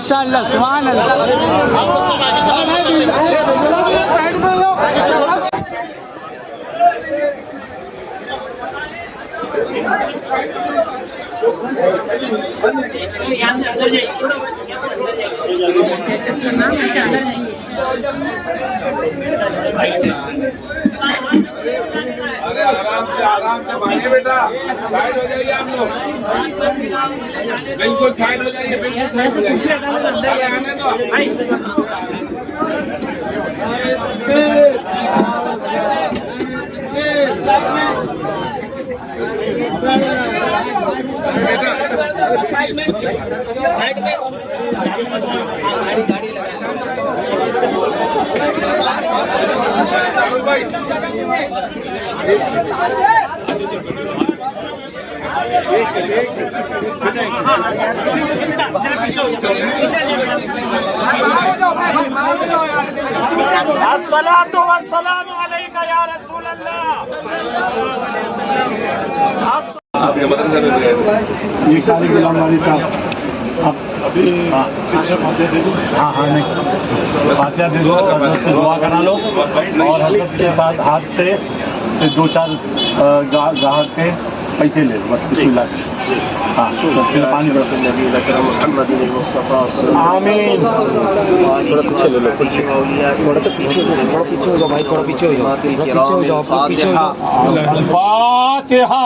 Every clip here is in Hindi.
माशाअल्लाह सुभान अरे आराम से भागे बेटा, साइड हो जाइए आप लोग, बिल्कुल साइड हो जाइए, बिल्कुल साइड हो जाइए। अरे आने दो। अस्सलातु वस्सलामु अलैका या रसूल अल्लाह। ये खाली गुलाम वाली साहब अभी हाँ नहीं फातिहा दे दो, हज़रत से दुआ करा लो और हज़रत के साथ हाथ से 2-4 गाहक के पैसे ले लो बस। बिस्मिल्लाह। हाँ फिर पानी आमीन। फातिहा।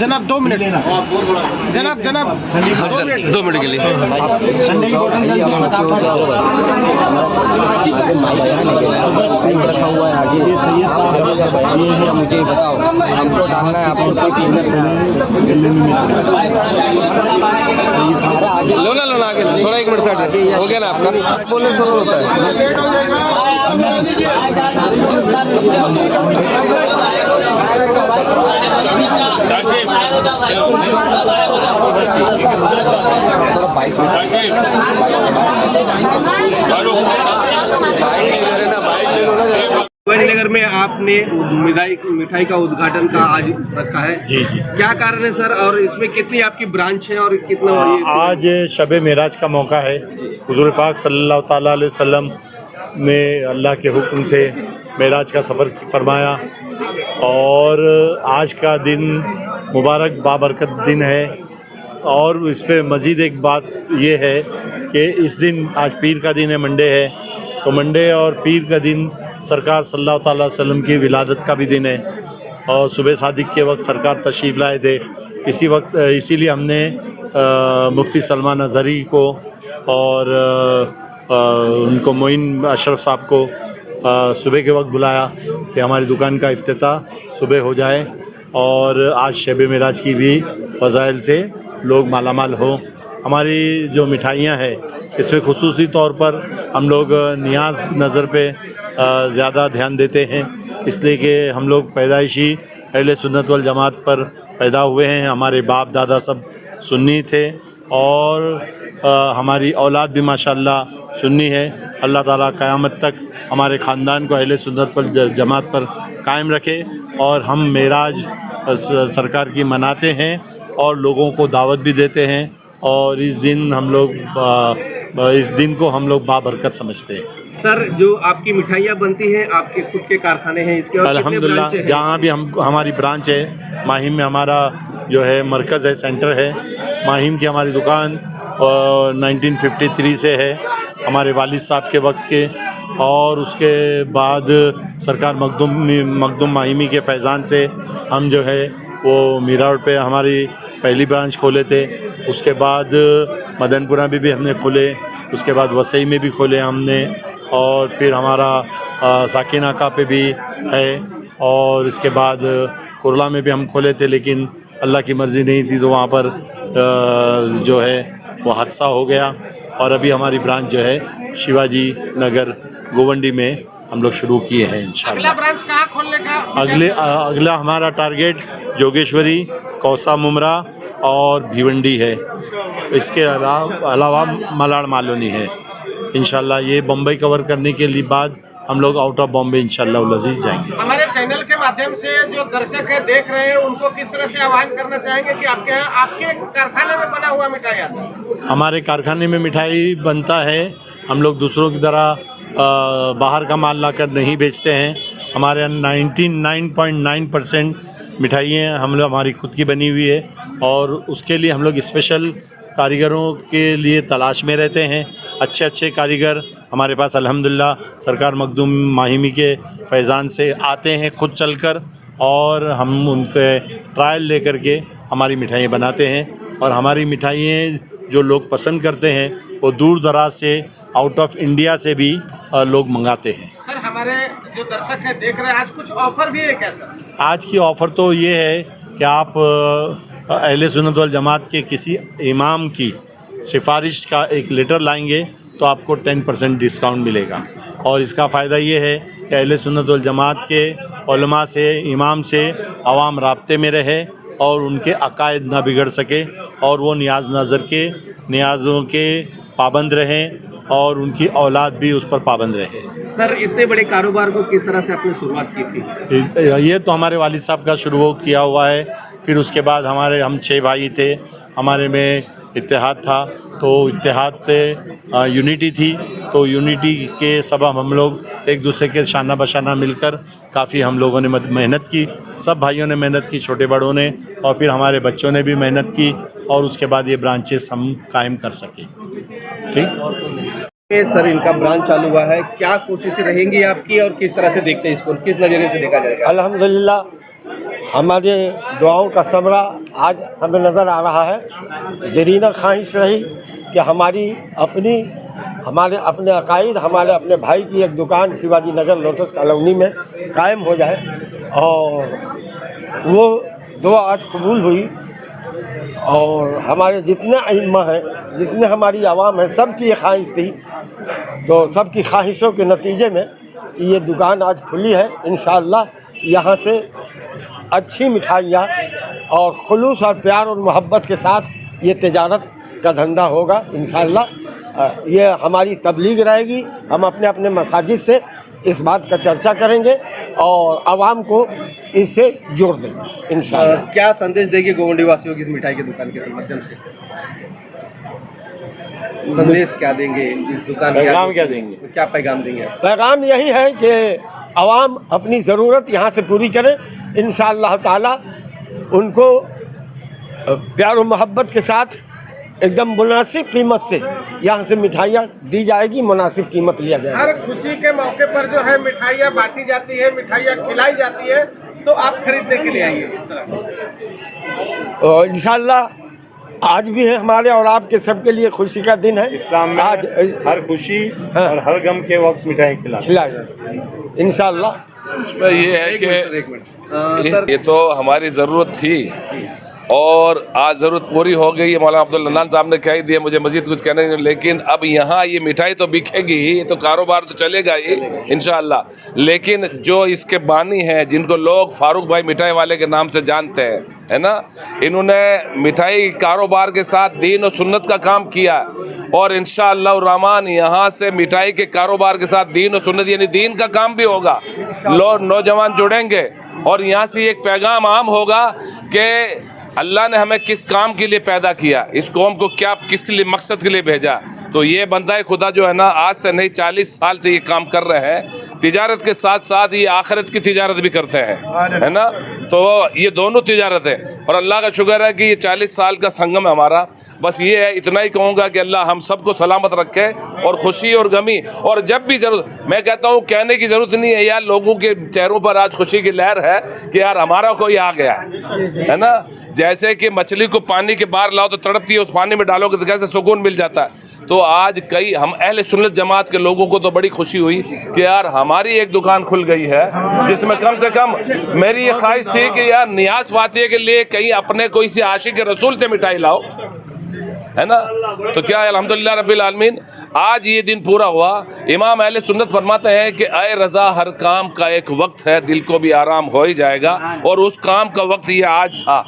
जनाब 2 मिनट जनाब 2 मिनट के लिए रखा हुआ है आगे ये मुझे बताओ हमको डालना है आपको लो ना आगे थोड़ा 1 मिनट साइड हो गया ना आपका बोलने से होता है। बाइक नगर में आपने मिठाई का उद्घाटन का आज रखा है। जी जी। क्या कारण है सर, और इसमें कितनी आपकी ब्रांच है और कितना आज शब मेराज का मौका है। हुजूर पाक सल्लल्लाहु ताला अलैहि वसल्लम ने अल्लाह के हुक्म से मेराज का सफ़र फरमाया और आज का दिन मुबारक बाबरकत दिन है। और इस पर मज़ीद एक बात ये है कि इस दिन आज पीर का दिन है, मंडे है, तो मंडे और पीर का दिन सरकार सल्लल्लाहु ताला अलैहि वसल्लम की विलादत का भी दिन है और सुबह सादिक के वक्त सरकार तशरीफ़ लाए थे। इसीलिए हमने मुफ्ती सलमान अज़हरी को और उनको मोइन अशरफ साहब को सुबह के वक्त बुलाया कि हमारी दुकान का इफ्तिताह सुबह हो जाए और आज शब मेराज की भी फ़ज़ाइल से लोग मालामाल हों। हमारी जो मिठाइयाँ हैं इसमें खुसूसी तौर पर हम लोग नियाज़ नज़र पे ज़्यादा ध्यान देते हैं, इसलिए कि हम लोग पैदाइशी अहले सुन्नत वल जमात पर पैदा हुए हैं। हमारे बाप दादा सब सुन्नी थे और हमारी औलाद भी माशाअल्लाह सुन्नी है। अल्लाह ताला क़यामत तक हमारे ख़ानदान को अहले सुन्नत वल जमात पर कायम रखे और हम मेराज सरकार की मनाते हैं और लोगों को दावत भी देते हैं और इस दिन को हम लोग बाबरकत समझते हैं। सर, जो आपकी मिठाइयाँ बनती हैं आपके खुद के कारखाने हैं इसके? और अल्हम्दुलिल्लाह जहाँ भी हमारी ब्रांच है, माहिम में हमारा जो है मरकज़ है, सेंटर है। माहिम की हमारी दुकान 1953 से है, हमारे वालिद साहब के वक्त के, और उसके बाद सरकार मखदूम माहिमी के फैज़ान से हम जो है वो मीरा रोड पे हमारी पहली ब्रांच खोले थे। उसके बाद मदनपुरा में भी हमने खोले, उसके बाद वसई में भी खोले हमने, और फिर हमारा साकिनाका पे भी है, और इसके बाद कुरला में भी हम खोले थे, लेकिन अल्लाह की मर्ज़ी नहीं थी तो वहाँ पर जो है वो हादसा हो गया। और अभी हमारी ब्रांच जो है शिवाजी नगर गोवंडी में हम लोग शुरू किए हैं इंशाअल्लाह। अगला ब्रांच कहाँ खोलने का? अगला हमारा टारगेट जोगेश्वरी, कौसा मुमरा और भिवंडी है। इसके अलावा मलाड मालोनी है। इंशाल्लाह ये बम्बई कवर करने के लिए बाद हम लोग आउट ऑफ बॉम्बे इंशाल्लाह उल अज़ीज़ जाएंगे। हमारे चैनल के माध्यम से जो दर्शक है देख रहे हैं उनको किस तरह से आह्वान करना चाहेंगे कि आपके यहाँ आपके कारखाने में बना हुआ मिठाई आता है? हमारे कारखाने में मिठाई बनता है। हम लोग दूसरों की तरह बाहर का माल लाकर नहीं बेचते हैं। हमारे यहाँ 99.9% मिठाइयाँ हमारी खुद की बनी हुई है और उसके लिए हम लोग स्पेशल कारीगरों के लिए तलाश में रहते हैं। अच्छे कारीगर हमारे पास अल्हम्दुलिल्लाह सरकार मखदूम माहिमी के फैज़ान से आते हैं खुद चलकर, और हम उनके ट्रायल लेकर के हमारी मिठाइयाँ बनाते हैं। और हमारी मिठाइयाँ जो लोग पसंद करते हैं वो दूर दराज से, आउट ऑफ इंडिया से भी लोग मंगाते हैं। सर, हमारे जो दर्शक हैं देख रहे हैं, आज कुछ ऑफ़र भी है क्या सर? आज की ऑफ़र तो ये है कि आप अहले सुन्नत वल जमात के किसी इमाम की सिफारिश का एक लेटर लाएंगे तो आपको 10% डिस्काउंट मिलेगा। और इसका फ़ायदा ये है कि अहले सुन्नत वल जमात के उलमा से, इमाम से आवाम राब्ते में रहे और उनके अकायद ना बिगड़ सके और वो नियाज़ों के पाबंद रहें और उनकी औलाद भी उस पर पाबंद रहे। सर, इतने बड़े कारोबार को किस तरह से आपने शुरुआत की थी? ये तो हमारे वालिद साहब का शुरू किया हुआ है। फिर उसके बाद हम 6 भाई थे, हमारे में इत्तेहाद था, तो इत्तेहाद से यूनिटी थी, तो यूनिटी के सबब हम लोग एक दूसरे के शाना बशाना मिलकर काफ़ी हम लोगों ने मेहनत की। सब भाइयों ने मेहनत की, छोटे बड़ों ने, और फिर हमारे बच्चों ने भी मेहनत की, और उसके बाद ये ब्रांचेस हम कायम कर सके। ठीक सर, इनका ब्रांच चालू हुआ है, क्या कोशिशें रहेंगी आपकी और किस तरह से देखते हैं इसको, किस नज़रिए से देखा जाएगा? अल्हम्दुलिल्लाह हमारे दुआओं का समरा आज हमें नज़र आ रहा है। दरीना ख्वाहिश रही कि हमारे अपने अकायद, हमारे अपने भाई की एक दुकान शिवाजी नगर लोटस कॉलोनी में कायम हो जाए, और वो दुआ आज कबूल हुई। और हमारे जितने अइम्मा हैं, जितने हमारी आवाम है, सब की ये ख्वाहिश थी, तो सब की ख्वाहिशों के नतीजे में ये दुकान आज खुली है। इंशाअल्लाह यहाँ से अच्छी मिठाइयाँ और खुलूस और प्यार और मोहब्बत के साथ ये तिजारत का धंधा होगा इंशाअल्लाह। ये हमारी तबलीग रहेगी। हम अपने मसाजिद से इस बात का चर्चा करेंगे और आवाम को इससे जोड़ देंगे इंशाअल्लाह। क्या संदेश देंगे गोवंडी वासियों की इस मिठाई की दुकान के माध्यम से? संदेश क्या देंगे इस दुकान के? पैगाम क्या देंगे? क्या पैगाम देंगे? पैगाम यही है कि आवाम अपनी ज़रूरत यहाँ से पूरी करे, इंशाअल्लाह ताला उनको प्यार और मोहब्बत के साथ एकदम मुनासिब कीमत से यहाँ से मिठाइयाँ दी जाएगी, मुनासिब कीमत लिया जाएगा। हर खुशी के मौके पर जो है मिठाइयाँ बांटी जाती है, मिठाइयाँ खिलाई जाती है, तो आप खरीदने के लिए आइए इस तरह। और इंशाअल्लाह आज भी है हमारे और आपके सबके लिए खुशी का दिन है। इस्लाम में आज हर खुशी और हर गम के वक्त मिठाई खिलाए इंशाअल्लाह। इसमें ये है कि ये तो हमारी ज़रूरत थी और आज ज़रूरत पूरी हो गई है। मौलाना अब्दुल हन्नान साहब ने कह ही दिया, मुझे मज़ीद कुछ कहने नहीं, लेकिन अब यहाँ ये मिठाई तो बिकेगी ही, ये तो कारोबार तो चलेगा ही इंशाअल्लाह। लेकिन जो इसके बानी हैं, जिनको लोग फारूक भाई मिठाई वाले के नाम से जानते हैं, है ना, इन्होंने मिठाई कारोबार के साथ दीन और सुन्नत का काम किया और इंशाअल्लाह रहमान यहाँ से मिठाई के कारोबार के साथ दीन और सुन्नत यानी दीन का काम भी होगा। लोग नौजवान जुड़ेंगे और यहाँ से एक पैगाम आम होगा कि अल्लाह ने हमें किस काम के लिए पैदा किया, इस कौम को क्या किसके लिए मकसद के लिए भेजा। तो ये बंदा खुदा जो है ना, आज से नहीं 40 साल से ये काम कर रहे हैं। तिजारत के साथ साथ ये आखिरत की तिजारत भी करते हैं, है ना। तो ये दोनों तिजारत है और अल्लाह का शुक्र है कि ये 40 साल का संगम है हमारा। बस ये है, इतना ही कहूँगा कि अल्लाह हम सबको सलामत रखे और खुशी और गमी, और जब भी ज़रूरत, मैं कहता हूँ कहने की ज़रूरत नहीं है यार, लोगों के चेहरों पर आज खुशी की लहर है कि यार हमारा कोई आ गया है ना। जैसे कि मछली को पानी के बाहर लाओ तो तड़पती है, उस पानी में डालोगे तो कैसे सुकून मिल जाता है। तो आज कई हम अहले सुन्नत जमात के लोगों को तो बड़ी खुशी हुई कि यार हमारी एक दुकान खुल गई है जिसमें कम से कम मेरी ये ख्वाहिश थी कि यार नियाज़ फातिहा के लिए कहीं अपने कोई सी आशिक रसूल से मिठाई लाओ, है ना। तो क्या है, अल्हम्दुलिल्लाह रब्बिल आलमीन, आज ये दिन पूरा हुआ। इमाम अहले सुन्नत फरमाते हैं कि ऐ रज़ा, हर काम का एक वक्त है, दिल को भी आराम हो ही जाएगा, और उस काम का वक्त ये आज था,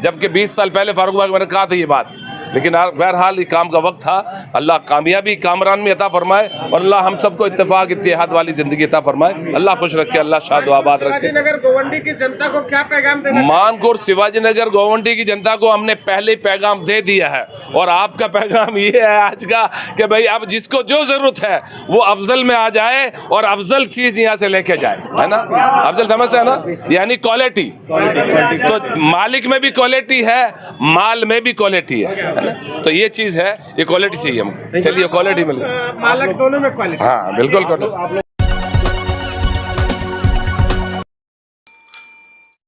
जबकि 20 साल पहले फारूक भाई मैंने कहा था ये बात, लेकिन बहरहाल ये काम का वक्त था। अल्लाह कामयाबी कामरान में अता फरमाए और अल्लाह हम सबको इत्तेफाक इत्तेहाद वाली ज़िंदगी अता फरमाए। अल्लाह खुश रखे, अल्लाह शाद आबाद रखे। नगर गोवंडी की जनता को क्या पैगाम देना? मानकोट शिवाजी नगर गोवंडी की जनता को हमने पहले ही पैगाम दे दिया है और आपका पैगाम ये है आज का कि भाई अब जिसको जो ज़रूरत है वो अफजल में आ जाए और अफजल चीज़ यहाँ से लेके जाए, है ना। अफजल समझते हैं ना, यानी क्वालिटी। तो मालिक में भी क्वालिटी है, माल में भी क्वालिटी है ना। तो ये चीज़ है, ये क्वालिटी चाहिए हमको। चलिए क्वालिटी मिल गई, मालक दोनों में क्वालिटी। हाँ बिल्कुल क्वालिटी।